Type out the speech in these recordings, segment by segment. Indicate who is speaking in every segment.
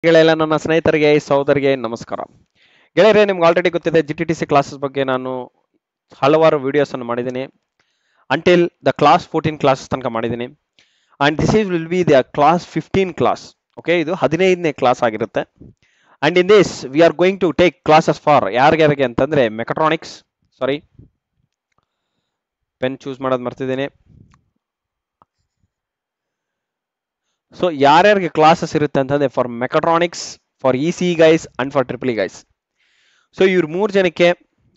Speaker 1: ಗೆಳೆಯಲ್ಲ ನನ್ನ ಸ್ನೇಹಿತರಿಗೆ ಸಹೋದರಿಗೆ ನಮಸ್ಕಾರ. ಗೆಳೆಯರೆ, ನಿಮ್ಗೆ ಆಲ್ರೆಡಿ ಗೊತ್ತಿದೆ GTTC ಕ್ಲಾಸಸ್ ಬಗ್ಗೆ ನಾನು ಹಲವಾರು ವಿಡಿಯೋಸ್ ಅನ್ನು ಮಾಡಿದ್ದೀನಿ. ಅಂಟಿಲ್ ದ ಕ್ಲಾಸ್ 14 ಕ್ಲಾಸಸ್ ತನಕ ಮಾಡಿದ್ದೀನಿ. And this is will be the class 15 class. Okay, ಇದು 15ನೇ ಕ್ಲಾಸ್ ಆಗಿರುತ್ತೆ. And in this we are going to take classes for ಯಾರಿಗೆ ಅಂತಂದ್ರೆ ಮೆಕಾಟ್ರಾನಿಕ್ಸ್. ಸಾರಿ, ಪೆನ್ ಚೂಸ್ ಮಾಡೋದು ಮರ್ತಿದ್ದೀನಿ. ಸೊ ಯಾರ್ಯಾರಿಗೆ ಕ್ಲಾಸಸ್ ಇರುತ್ತೆ ಅಂತಂದ್ರೆ for mechatronics, for ECE guys and for EEE guys. So ಇವ್ರು 3 ಜನಕ್ಕೆ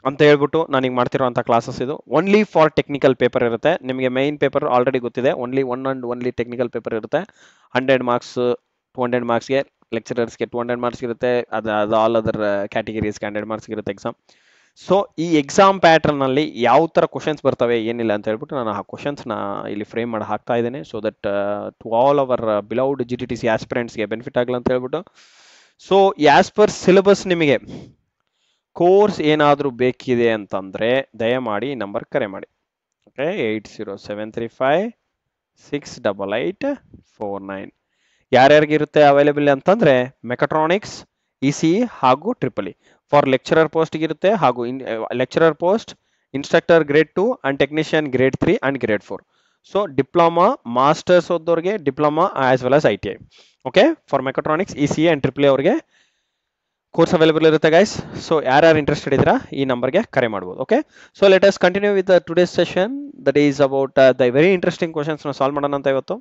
Speaker 1: ಅಂತ ಹೇಳ್ಬಿಟ್ಟು ನನಗೆ ಮಾಡ್ತಿರೋಂಥ ಕ್ಲಾಸಸ್ ಇದು. ಓನ್ಲಿ ಫಾರ್ ಟೆಕ್ನಿಕಲ್ ಪೇಪರ್ ಇರುತ್ತೆ. ನಿಮಗೆ ಮೈನ್ ಪೇಪರ್ ಆಲ್ರೆಡಿ ಗೊತ್ತಿದೆ. ಓನ್ಲಿ ಟೆಕ್ನಿಕಲ್ ಪೇಪರ್ ಇರುತ್ತೆ. 100 ಮಾರ್ಕ್ಸ್, 200 ಮಾರ್ಕ್ಸ್ಗೆ, ಲೆಕ್ಚರರ್ಸ್ಗೆ 200 ಮಾರ್ಕ್ಸ್ ಇರುತ್ತೆ. ಅದು ಆಲ್ ಅದರ್ ಕ್ಯಾಟಗರೀಸ್ಗೆ 100 ಮಾರ್ಕ್ಸ್ ಇರುತ್ತೆ ಎಕ್ಸಾಮ್. ಸೊ ಈ ಎಕ್ಸಾಮ್ ಪ್ಯಾಟರ್ನ್ ಅಲ್ಲಿ ಯಾವ ತರ ಕ್ವಶನ್ಸ್ ಬರ್ತವೆ ಏನಿಲ್ಲ ಅಂತ ಹೇಳ್ಬಿಟ್ಟು ನಾನು ಆ ಕ್ವಶನ್ಸ್ ನ ಇಲ್ಲಿ ಫ್ರೇಮ್ ಮಾಡಿ ಹಾಕ್ತಾ ಇದ್ದೇನೆ. So that to all our beloved GTTC ಆಸ್ಪಿರೆಂಟ್ಸ್ಗೆ ಬೆನಿಫಿಟ್ ಆಗಲ್ಲ ಅಂತ ಹೇಳ್ಬಿಟ್ಟು. ಸೊ ಆಸ್ ಪರ್ ಸಿಲೆಬಸ್ ನಿಮಗೆ ಕೋರ್ಸ್ ಏನಾದರೂ ಬೇಕಿದೆ ಅಂತಂದ್ರೆ ದಯಮಾಡಿ ನಂಬರ್ ಕರೆ ಮಾಡಿ. ಓಕೆ, 8073568849. ಯಾರ್ಯಾರಿಗಿರುತ್ತೆ ಅವೈಲೇಬಲ್ ಅಂತಂದ್ರೆ ಮೆಕಾಟ್ರಾನಿಕ್ಸ್, ECE ಹಾಗೂ EEE. ಫಾರ್ ಲೆಕ್ಚರರ್ ಪೋಸ್ಟ್ ಇರುತ್ತೆ ಹಾಗೂ lecturer post, instructor grade 2 and technician grade 3 and grade 4. So diploma, masters ಓದೋರಿಗೆ diploma as well as ITI. Okay, for mechatronics, ECE and EEE ಅವರಿಗೆ course available ಇರುತ್ತೆ guys. So ಯಾರ್ಯಾರು interested ಇದ್ದೀರಾ ಈ ನಂಬರ್ಗೆ ಕರೆ ಮಾಡ್ಬೋದು. Okay, so let us continue with today's session. That is about the very interesting questions solve ಮಾಡೋಣ ಅಂತ ಇವತ್ತು.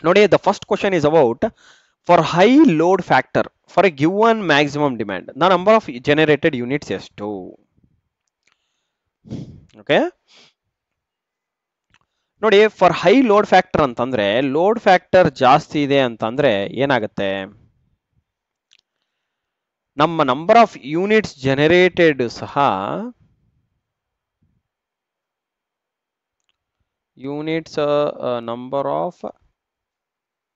Speaker 1: ನೋಡಿ, the first question is about for high load factor for A given maximum demand the number of generated units ಎಷ್ಟು. Okay, ನೋಡಿ, for high load factor ಅಂತಂದ್ರೆ load factor ಜಾಸ್ತಿ ಇದೆ ಅಂತಂದ್ರೆ ಏನಾಗುತ್ತೆ, ನಮ್ಮ ನಂಬರ್ ಆಫ್ ಯೂನಿಟ್ಸ್ ಜನರೇಟೆಡ್ ಸಹ number of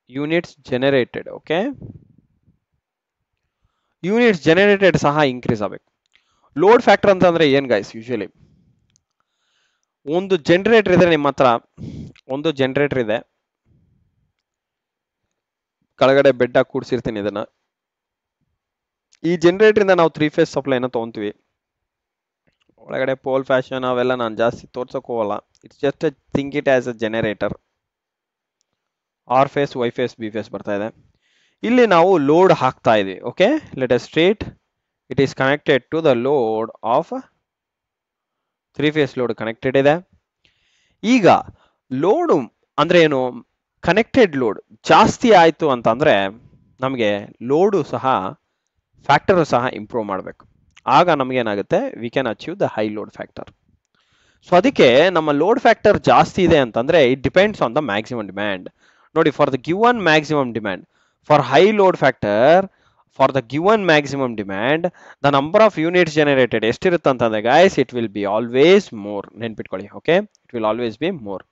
Speaker 1: units generated, okay, units generated ಸಹ ಇನ್ಕ್ರೀಸ್ ಆಗಬೇಕು. ಲೋಡ್ ಫ್ಯಾಕ್ಟರ್ ಅಂತಂದ್ರೆ ಏನ್ ಗೈಸ್, ಯೂಶಲಿ ಒಂದು ಜನರೇಟರ್ ಇದೆ ನಿಮ್ಮ ಹತ್ರ, ಒಂದು ಜನರೇಟರ್ ಇದೆ, ಕೆಳಗಡೆ ಬೆಡ್ ಹಾಕಿ ಕೂಡ್ಸಿರ್ತೀನಿ ಇದನ್ನ. ಈ ಜನರೇಟರ್ ಇಂದ ನಾವು 3 ಫೇಸ್ ಸಪ್ಲೈನ ತಗೊಂತೀವಿ. ಒಳಗಡೆ ಪೋಲ್ ಫ್ಯಾಷನ್ ಅವೆಲ್ಲ ನಾನು ಜಾಸ್ತಿ ತೋರ್ಸಕ್ ಹೋಗಲ್ಲ. It's just think it as a generator. R phase, Y phase, B phase ಬರ್ತಾ ಇದೆ. ಇಲ್ಲಿ ನಾವು ಲೋಡ್ ಹಾಕ್ತಾ ಇದೀವಿ. Okay, let us straight it is connected to the load of 3 phase load connected ಇದೆ. ಈಗ ಲೋಡ್ ಅಂದ್ರೆ ಏನು, ಕನೆಕ್ಟೆಡ್ ಲೋಡ್ ಜಾಸ್ತಿ ಆಯ್ತು ಅಂತಂದ್ರೆ ನಮಗೆ ಲೋಡು ಸಹ ಫ್ಯಾಕ್ಟರ್ ಸಹ ಇಂಪ್ರೂವ್ ಮಾಡಬೇಕು. ಆಗ ನಮ್ಗೆ ಏನಾಗುತ್ತೆ, we can achieve the high load factor. So ಅದಕ್ಕೆ ನಮ್ಮ ಲೋಡ್ ಫ್ಯಾಕ್ಟರ್ ಜಾಸ್ತಿ ಇದೆ ಅಂತಂದ್ರೆ it depends on the maximum demand. ನೋಡಿ, for the given maximum demand for high load factor, for the given maximum demand the number of units generated ಎಷ್ಟಿರುತ್ತೆ ಅಂತಂದ್ರೆ guys, it will be always more. ನೆನ್ಪಿಟ್ಕೊಳ್ಳಿ. Okay, it will always be more.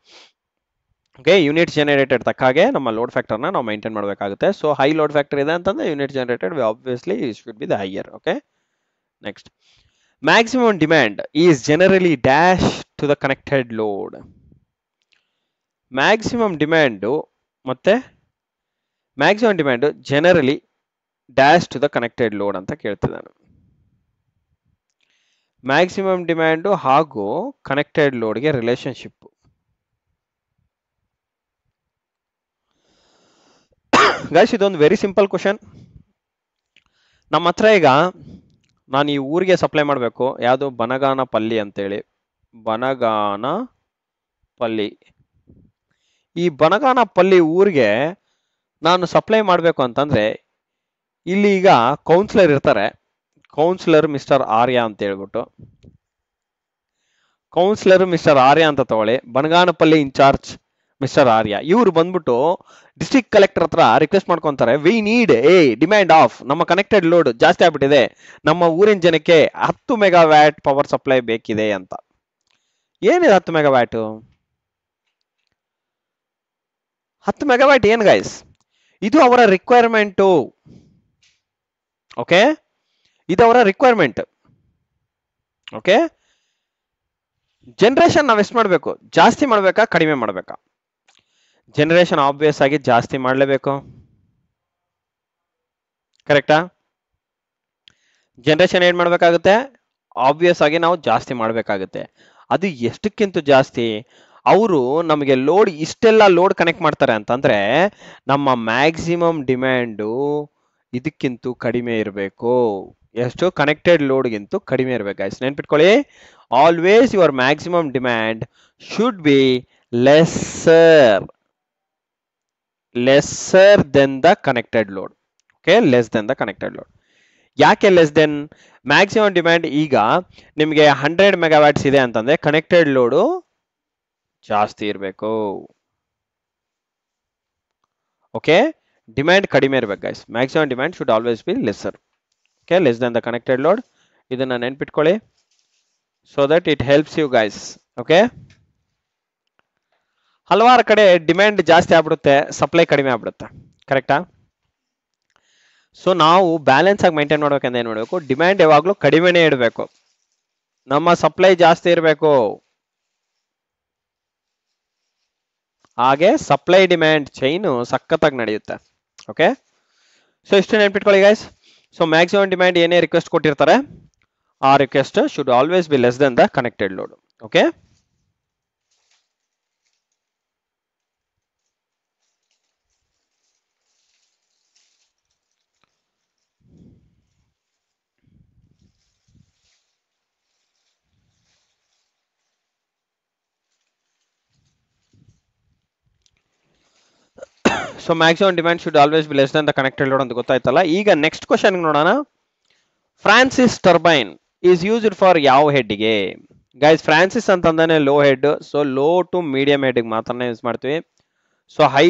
Speaker 1: Okay, units generated ತಕ್ಕಾಗೆ ನಮ್ಮ load ಫ್ಯಾಕ್ಟರ್ನ ನಾವು maintain ಮಾಡಬೇಕಾಗುತ್ತೆ. So high load factor ಇದೆ ಅಂತಂದ್ರೆ unit generated obviously should be the higher. Okay, next, maximum demand is generally dash to the connected load. Maximum demand ಮತ್ತೆ maximum demand generally dash to the connected load ಅಂತ ಕೇಳ್ತಿದ್ದಾನೆ. Maximum demand ಹಾಗೂ connected ಲೋಡ್ಗೆ relationship. Guys, ಇದೊಂದು very simple question. ನಮ್ಮ ಹತ್ರ ಈಗ ನಾನು ಈ ಊರಿಗೆ ಸಪ್ಲೈ ಮಾಡಬೇಕು, ಯಾವುದು, ಬನಗಾನಪಲ್ಲಿ ಅಂತೇಳಿ. ಬನಗಾನಪಲ್ಲಿ, ಈ ಬನಗಾನಪಲ್ಲಿ ಊರಿಗೆ ನಾನು ಸಪ್ಲೈ ಮಾಡಬೇಕು ಅಂತಂದ್ರೆ ಇಲ್ಲಿ ಈಗ ಕೌನ್ಸಿಲರ್ ಇರ್ತಾರೆ. ಕೌನ್ಸಿಲರ್ ಮಿಸ್ಟರ್ ಆರ್ಯ ಅಂತ ಹೇಳ್ಬಿಟ್ಟು, ಕೌನ್ಸಿಲರ್ ಮಿಸ್ಟರ್ ಆರ್ಯ ಅಂತ ತಗೊಳ್ಳಿ. ಬನಗಾನಪಲ್ಲಿ ಇನ್ಚಾರ್ಜ್ ಮಿಸ್ಟರ್ ಆರ್ಯ. ಇವ್ರು ಬಂದ್ಬಿಟ್ಟು ಡಿಸ್ಟ್ರಿಕ್ಟ್ ಕಲೆಕ್ಟರ್ ಹತ್ರ ರಿಕ್ವೆಸ್ಟ್ ಮಾಡ್ಕೊಂತಾರೆ, ವಿ ನೀಡ್ ಡಿಮ್ಯಾಂಡ್ ಆಫ್, ನಮ್ಮ ಕನೆಕ್ಟೆಡ್ ಲೋಡ್ ಜಾಸ್ತಿ ಆಗ್ಬಿಟ್ಟಿದೆ, ನಮ್ಮ ಊರಿನ ಜನಕ್ಕೆ 10 ಮೆಗಾವ್ಯಾಟ್ ಪವರ್ ಸಪ್ಲೈ ಬೇಕಿದೆ ಅಂತ. ಏನಿದೆ 10 ಮೆಗಾವ್ಯಾಟ್? 10 ಮೆಗಾವ್ಯಾಟ್ ಏನ್ ಗೈಸ್? ಇದು ಅವರ ರಿಕ್ವೈರ್ಮೆಂಟು. ಓಕೆ, ಇದು ಅವರ ರಿಕ್ವೈರ್ಮೆಂಟ್. ಓಕೆ, ಜನರೇಷನ್ ನಾವ್ ಎಷ್ಟು ಮಾಡ್ಬೇಕು, ಜಾಸ್ತಿ ಮಾಡ್ಬೇಕಾ ಕಡಿಮೆ ಮಾಡ್ಬೇಕಾ? ಜನರೇಷನ್ ಆಬ್ವಿಯಸ್ ಆಗಿ ಜಾಸ್ತಿ ಮಾಡಲೇಬೇಕು. ಕರೆಕ್ಟಾ? ಜನರೇಷನ್ ಏನ್ ಮಾಡ್ಬೇಕಾಗುತ್ತೆ? ಆಬ್ವಿಯಸ್ ಆಗಿ ನಾವು ಜಾಸ್ತಿ ಮಾಡ್ಬೇಕಾಗುತ್ತೆ. ಅದು ಎಷ್ಟಕ್ಕಿಂತ ಜಾಸ್ತಿ, ಅವರು ನಮಗೆ ಲೋಡ್ ಇಷ್ಟೆಲ್ಲ ಲೋಡ್ ಕನೆಕ್ಟ್ ಮಾಡ್ತಾರೆ ಅಂತಂದ್ರೆ ನಮ್ಮ ಮ್ಯಾಕ್ಸಿಮಮ್ ಡಿಮ್ಯಾಂಡು ಇದಕ್ಕಿಂತ ಕಡಿಮೆ ಇರಬೇಕು. ಎಷ್ಟು? ಕನೆಕ್ಟೆಡ್ ಲೋಡ್ಗಿಂತ ಕಡಿಮೆ ಇರಬೇಕು ಗೈಸ್. ನೆನ್ಪಿಟ್ಕೊಳ್ಳಿ, always your maximum demand should be lesser then the connected load. Okay, less than the connected load. ಯಾಕೆ ಲೆಸ್ ದೆನ್? ಮ್ಯಾಕ್ಸಿಮಮ್ ಡಿಮ್ಯಾಂಡ್ ಈಗ ನಿಮಗೆ 100 ಮೆಗಾವ್ಯಾಟ್ಸ್ ಇದೆ ಅಂತಂದ್ರೆ ಕನೆಕ್ಟೆಡ್ ಲೋಡು ಜಾಸ್ತಿ ಇರಬೇಕು. ಓಕೆ, ಡಿಮ್ಯಾಂಡ್ ಕಡಿಮೆ ಇರಬೇಕು guys. Maximum demand should always be lesser. Okay, less than the connected load. ಇದನ್ನ ನೆನ್ಪಿಟ್ಕೊಳ್ಳಿ, so that it helps you guys. Okay, ಹಲವಾರು ಕಡೆ ಡಿಮ್ಯಾಂಡ್ ಜಾಸ್ತಿ ಆಗ್ಬಿಡುತ್ತೆ, ಸಪ್ಲೈ ಕಡಿಮೆ ಆಗ್ಬಿಡುತ್ತೆ. ಕರೆಕ್ಟಾ? ಸೊ ನಾವು ಬ್ಯಾಲೆನ್ಸ್ ಆಗಿ ಮೈಂಟೈನ್ ಮಾಡ್ಬೇಕಂದ್ರೆ ಏನ್ ಮಾಡಬೇಕು? ಡಿಮ್ಯಾಂಡ್ ಯಾವಾಗ್ಲೂ ಕಡಿಮೆನೇ ಇಡಬೇಕು, ನಮ್ಮ ಸಪ್ಲೈ ಜಾಸ್ತಿ ಇರಬೇಕು. ಹಾಗೆ ಸಪ್ಲೈ ಡಿಮ್ಯಾಂಡ್ ಚೈನ್ ಸಖತ್ತಾಗಿ ನಡೆಯುತ್ತೆ. ಓಕೆ, ಸೊ ಇಷ್ಟು ನೆನ್ಪಿಟ್ಕೊಳ್ಳಿ ಗೈಸ್. ಸೊ ಮ್ಯಾಕ್ಸಿಮಮ್ ಡಿಮ್ಯಾಂಡ್ ಏನೇ ರಿಕ್ವೆಸ್ಟ್ ಕೊಟ್ಟಿರ್ತಾರೆ, ಆ request should always be less than the connected load. Okay, so maximum demand should always be less than the connected load ಅಂತ ಗೊತ್ತಾಯ್ತಲ್ಲ. ಈಗ ನೆಕ್ಸ್ಟ್ ಕ್ವಶನ್ ನೋಡೋಣ. Francis turbine is used for ಯಾವ ಹೆಡ್ಗೆ? Guys, Francis ಅಂತಂದಾನೆ low head, so low to medium ಹೆಡ್ಗೆ ಮಾತ್ರ use ಮಾಡ್ತೀವಿ. ಸೊ ಹೈ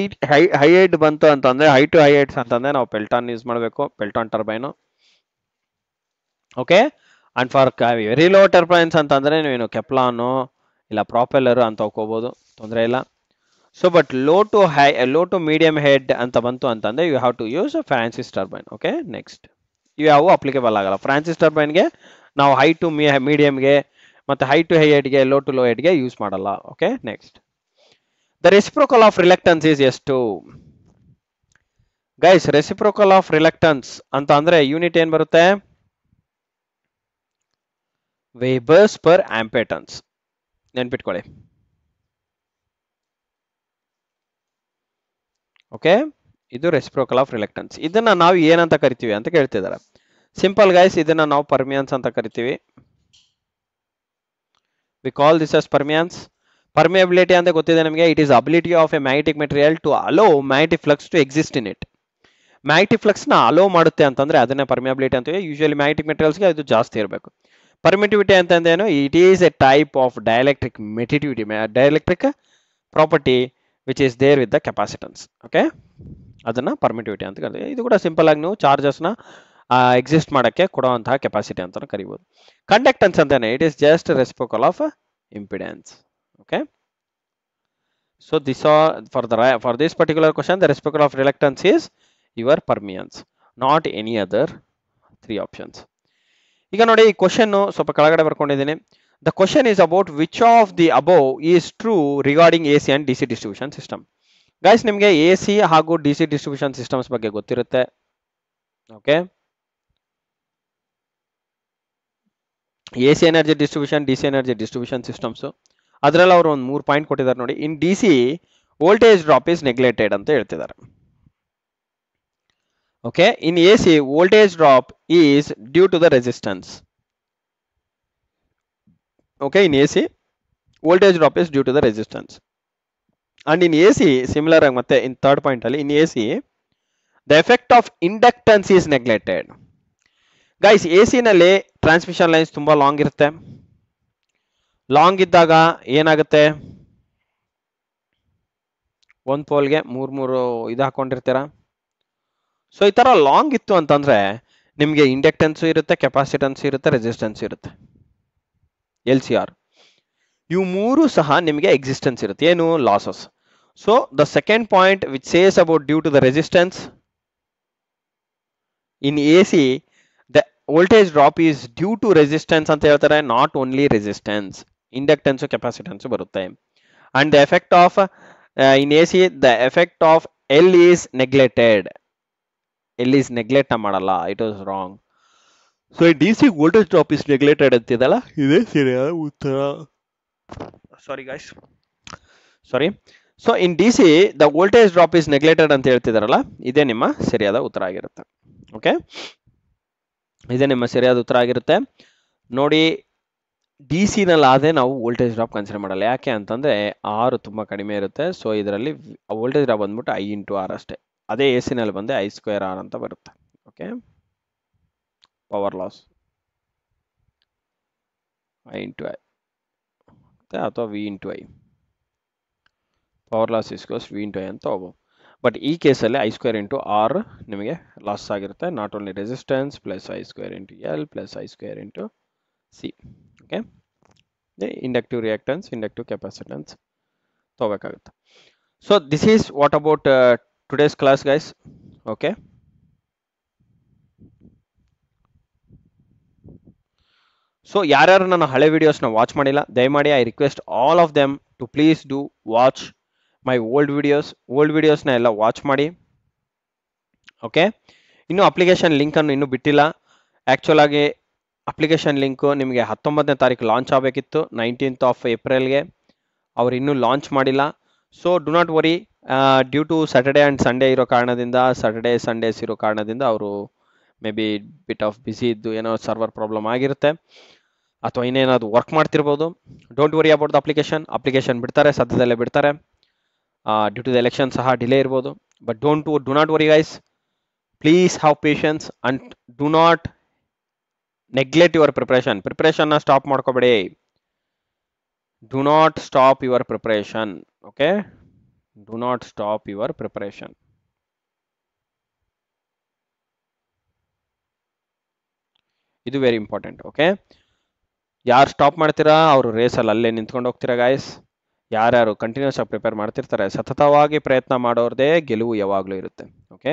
Speaker 1: ಹೆಡ್ ಬಂತು ಅಂತಂದ್ರೆ, ಹೈ ಟು ಹೈ ಹೆಡ್ಸ್ ಅಂತಂದ್ರೆ ನಾವು ಪೆಲ್ಟಾನ್ ಯೂಸ್ ಮಾಡಬೇಕು, Pelton turbine. Okay, and for very low turbines ಅಂತಂದ್ರೆ ನೀವೇನು ಕೆಪ್ಲಾನು ಇಲ್ಲ ಪ್ರಾಪೆಲ್ಲರ್ ಅಂತ ಹೋಗ್ಕೋಬಹುದು, ತೊಂದರೆ ಇಲ್ಲ. So but low to medium head ಅಂತ ಬಂತು ಅಂತಂದ್ರೆ you have to use Francis turbine. Okay, next ಇವು ಅಪ್ಲಿಕೇಬಲ್ ಆಗಲ್ಲ. ಫ್ರಾನ್ಸಿಸ್ ಟರ್ಬೈನ್ಗೆ ನಾವು ಹೈ ಟು ಮೀಡಿಯಂಗೆ ಮತ್ತೆ ಹೈ ಟು ಹೈ ಹೆಡ್ಗೆ, ಲೋ ಟು ಲೋ ಹೆಡ್ಗೆ ಯೂಸ್ ಮಾಡಲ್ಲ. Okay, next the reciprocal of reluctance is ಎಷ್ಟು? ಗೈಸ್, ರೆಸಿಪ್ರೋಕಲ್ ಆಫ್ ರಿಲಕ್ಟನ್ಸ್ ಅಂತ ಅಂದ್ರೆ ಯೂನಿಟ್ ಏನ್ ಬರುತ್ತೆ? Weber's per ಆಂಪೇಟನ್ಸ್. ನೆನ್ಪಿಟ್ಕೊಳ್ಳಿ. ಓಕೆ, ಇದು ರೆಸಿಪ್ರೋಕಲ್ ಆಫ್ ರಿಲಕ್ಟನ್ಸ್. ಇದನ್ನ ನಾವು ಏನಂತ ಕರಿತೀವಿ ಅಂತ ಕೇಳ್ತಿದ್ದಾರೆ. ಸಿಂಪಲ್ ಗೈಸ್, ಇದನ್ನ ನಾವು ಪರ್ಮಿಯನ್ಸ್ ಅಂತ ಕರಿತೀವಿ. We call this as permeance. Permeability ಅಂತ ಗೊತ್ತಿದೆ ನಿಮಗೆ. It is ability of a magnetic material to allow magnetic flux to exist in it. Magnetic flux ನ ಅಲೋ ಮಾಡುತ್ತೆ ಅಂತಂದ್ರೆ ಅದನ್ನೇ ಪರ್ಮಿಯಬಿಲಿಟಿ ಅಂತೀವಿ. ಯೂಶುವಲಿ ಮ್ಯಾಗ್ನೆಟಿಕ್ ಮೆಟೀರಿಯಲ್ಸ್ಗೆ ಇದು ಜಾಸ್ತಿ ಇರಬೇಕು. ಪರ್ಮಿಟಿವಿಟಿ ಅಂತಂದೇನು? It is a type of dielectric permittivity, dielectric property which is there with the capacitance. Okay, ಅದನ್ನ ಪರ್ಮಿಟಿವಿಟಿ ಅಂತ ಕರೀತೀವಿ. ಇದು ಕೂಡ ಸಿಂಪಲ್ ಆಗಿ ನೀವು ಚಾರ್ಜಸ್ನ ಎಕ್ಸಿಸ್ಟ್ ಮಾಡಕ್ಕೆ ಕೊಡುವಂತಹ ಕೆಪಾಸಿಟಿ ಅಂತ ಕರಿಬಹುದು. ಕಂಡಕ್ಟನ್ಸ್ ಅಂತಾನೆ it is just reciprocal of impedance. Okay, so this are for this particular question the reciprocal of reluctance is your permeance, not any other 3 options. ಈಗ ನೋಡಿ, ಈ ಕ್ವಶನ್ ಸ್ವಲ್ಪ ಕೆಳಗಡೆ ಬರ್ಕೊಂಡಿದ್ದೀನಿ. The question is about which of the above is true regarding AC and DC distribution system. Guys, ನಿಮಗೆ AC ಹಾಗೂ DC distribution systems ಬಗ್ಗೆ ಗೊತ್ತಿರುತ್ತೆ. Okay, AC energy distribution, DC energy distribution systems. ಅದರಲ್ಲಿ ಅವರು ಒಂದು 3 ಪಾಯಿಂಟ್ ಕೊಟ್ಟಿದ್ದಾರೆ ನೋಡಿ. In DC voltage drop is neglected ಅಂತ ಹೇಳ್ತಿದ್ದಾರೆ. Okay, in AC voltage drop is due to the resistance. Okay, in AC voltage drop is due to the resistance. And in AC similar ಆಗಿ ಮತ್ತೆ in third point ಅಲ್ಲಿ, in AC the effect of inductance is neglected. Guys, AC ನಲ್ಲಿ transmission lines ತುಂಬಾ long ಇರುತ್ತೆ. Long ಇದ್ದಾಗ ಏನಾಗುತ್ತೆ? ಒಂದ್ ಪೋಲ್ಗೆ 3 ಇದು ಹಾಕೊಂಡಿರ್ತೀರಾ. ಸೊ ಈ ತರ ಲಾಂಗ್ ಇತ್ತು ಅಂತಂದ್ರೆ ನಿಮ್ಗೆ ಇಂಡಕ್ಟೆನ್ಸ್ ಇರುತ್ತೆ, ಕೆಪಾಸಿಟನ್ಸ್ ಇರುತ್ತೆ, ರೆಸಿಸ್ಟೆನ್ಸ್ ಇರುತ್ತೆ, LCR. ಇವು 3 ಸಹ ನಿಮಗೆ ಎಕ್ಸಿಸ್ಟೆನ್ಸ್ ಇರುತ್ತೆ. ಏನು? Losses. So the second point which says about due to the resistance in AC the voltage drop is due to resistance ಅಂತ ಹೇಳ್ತಾರೆ. Not only resistance, inductance capacitance ಬರುತ್ತೆ. And the effect of in AC the effect of L is neglected. ಎಲ್ಲಿ neglect ಮಾಡಲ್ಲ, it was wrong. So ಈ D C voltage drop is neglected ಅಂತಿದಲ್ಲ, ಇದೇ ಸರಿಯಾದ ಉತ್ತರ. Sorry guys, sorry. So in D C the voltage drop is neglected ಅಂತ ಹೇಳ್ತಿದಾರಲ್ಲ, ಇದೇ ನಿಮ್ಮ ಸರಿಯಾದ ಉತ್ತರ ಆಗಿರುತ್ತೆ. ಓಕೆ, ಇದೇ ನಿಮ್ಮ ಸರಿಯಾದ ಉತ್ತರ ಆಗಿರುತ್ತೆ. ನೋಡಿ, ಡಿ ಸಿನಲ್ಲಿ ಆದ್ರೆ ನಾವು ವೋಲ್ಟೇಜ್ ಡ್ರಾಪ್ ಕನ್ಸಿಡರ್ ಮಾಡಲ್ಲ. ಯಾಕೆ ಅಂತಂದ್ರೆ ಆರ್ ತುಂಬಾ ಕಡಿಮೆ ಇರುತ್ತೆ. ಸೊ ಇದರಲ್ಲಿ ವೋಲ್ಟೇಜ್ ಡ್ರಾಪ್ ಬಂದ್ಬಿಟ್ಟು ಐ ಇಂಟು ಆರ್ ಅಷ್ಟೇ. ಅದೇ ಎ ಸಿನಲ್ಲಿ ಬಂದೆ ಐ ಸ್ಕ್ವೇರ್ ಆರ್ ಅಂತ ಬರುತ್ತೆ. Okay, power loss I into I ಅಥವಾ V into I, power loss is equals V into I ಅಂತ ಹೋಗ್ಬೋದು. ಬಟ್ ಈ ಕೇಸಲ್ಲಿ ಐ ಸ್ಕ್ವೇರ್ ಇಂಟು ಆರ್ ನಿಮಗೆ ಲಾಸ್ ಆಗಿರುತ್ತೆ. Not only resistance plus I square into L plus I square into C. Okay, inductive reactance, inductive capacitance ತಗೋಬೇಕಾಗುತ್ತೆ. So this is what about today's class guys. Okay, so ಯಾರ್ಯಾರು ನನ್ನ ಹಳೆ ವಿಡಿಯೋಸ್ನ watch ಮಾಡಿಲ್ಲ, ದಯಮಾಡಿ I request all of them to please do watch my old ವಿಡಿಯೋಸ್ನ ಎಲ್ಲ watch ಮಾಡಿ. ಓಕೆ, ಇನ್ನು ಅಪ್ಲಿಕೇಶನ್ ಲಿಂಕನ್ನು ಇನ್ನೂ ಬಿಟ್ಟಿಲ್ಲ. ಆ್ಯಕ್ಚುಲ್ ಆಗಿ ಅಪ್ಲಿಕೇಶನ್ ಲಿಂಕು ನಿಮಗೆ 19ನೇ ತಾರೀಕು ಲಾಂಚ್ ಆಗಬೇಕಿತ್ತು, 19th ಆಫ್ ಏಪ್ರಿಲ್ಗೆ. ಅವ್ರು ಇನ್ನೂ ಲಾಂಚ್ ಮಾಡಿಲ್ಲ. So do not worry, due to Saturday and Sunday ಇರೋ ಕಾರಣದಿಂದ, ಸ್ಯಾಟರ್ಡೇ ಸಂಡೇಸ್ ಇರೋ ಕಾರಣದಿಂದ ಅವರು may be bit of busy ಇದ್ದು ಏನೋ ಸರ್ವರ್ ಪ್ರಾಬ್ಲಮ್ ಆಗಿರುತ್ತೆ, ಅಥವಾ ಇನ್ನೇನಾದ್ರು ವರ್ಕ್ ಮಾಡ್ತಿರ್ಬೋದು. Don't worry about the application ಬಿಡ್ತಾರೆ, ಸದ್ಯದಲ್ಲೇ ಬಿಡ್ತಾರೆ. ಡ್ಯೂ ಟು ದ ಎಲೆಕ್ಷನ್ ಸಹ ಡಿಲೇ ಇರ್ಬೋದು. But do not worry guys, please have patience and do not neglect your ಪ್ರಿಪ್ರೇಷನ್ನ ಸ್ಟಾಪ್ ಮಾಡ್ಕೋಬೇಡಿ. Do not stop your preparation. Okay, do not stop your preparation. ಇದು very important. Okay, ಯಾರು stop ಮಾಡ್ತೀರಾ ಅವರು ರೇಸಲ್ಲಿ ಅಲ್ಲೇ ನಿಂತ್ಕೊಂಡು ಹೋಗ್ತೀರಾ ಗಾಯ್ಸ್. ಯಾರ್ಯಾರು ಕಂಟಿನ್ಯೂಸ್ ಆಗಿ ಪ್ರಿಪೇರ್ ಮಾಡ್ತಿರ್ತಾರೆ, ಸತತವಾಗಿ ಪ್ರಯತ್ನ ಮಾಡೋರದೇ ಗೆಲುವು ಯಾವಾಗಲೂ ಇರುತ್ತೆ. Okay,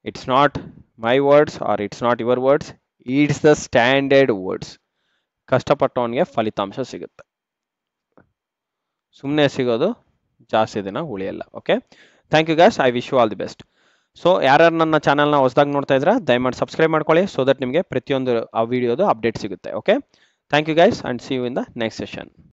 Speaker 1: it's not my words or it's not your words, it's the standard words. ಕಷ್ಟಪಟ್ಟವನಿಗೆ ಫಲಿತಾಂಶ ಸಿಗುತ್ತೆ, ಸುಮ್ಮನೆ ಸಿಗೋದು ಜಾಸ್ತಿ ದಿನ ಉಳಿಯಲ್ಲ. ಓಕೆ, thank you guys, I wish you all the best. So ಯಾರ್ಯಾರು ನನ್ನ ಚಾನಲ್ನ ಹೊಸದಾಗಿ ನೋಡ್ತಾ ಇದ್ರೆ ದಯಮಾಡಿ ಸಬ್ಸ್ಕ್ರೈಬ್ ಮಾಡ್ಕೊಳ್ಳಿ, ಸೊ ದಟ್ ನಿಮಗೆ ಪ್ರತಿಯೊಂದು ಆ ವಿಡಿಯೋದು ಅಪ್ಡೇಟ್ ಸಿಗುತ್ತೆ. Okay, thank you guys and see you in the next session.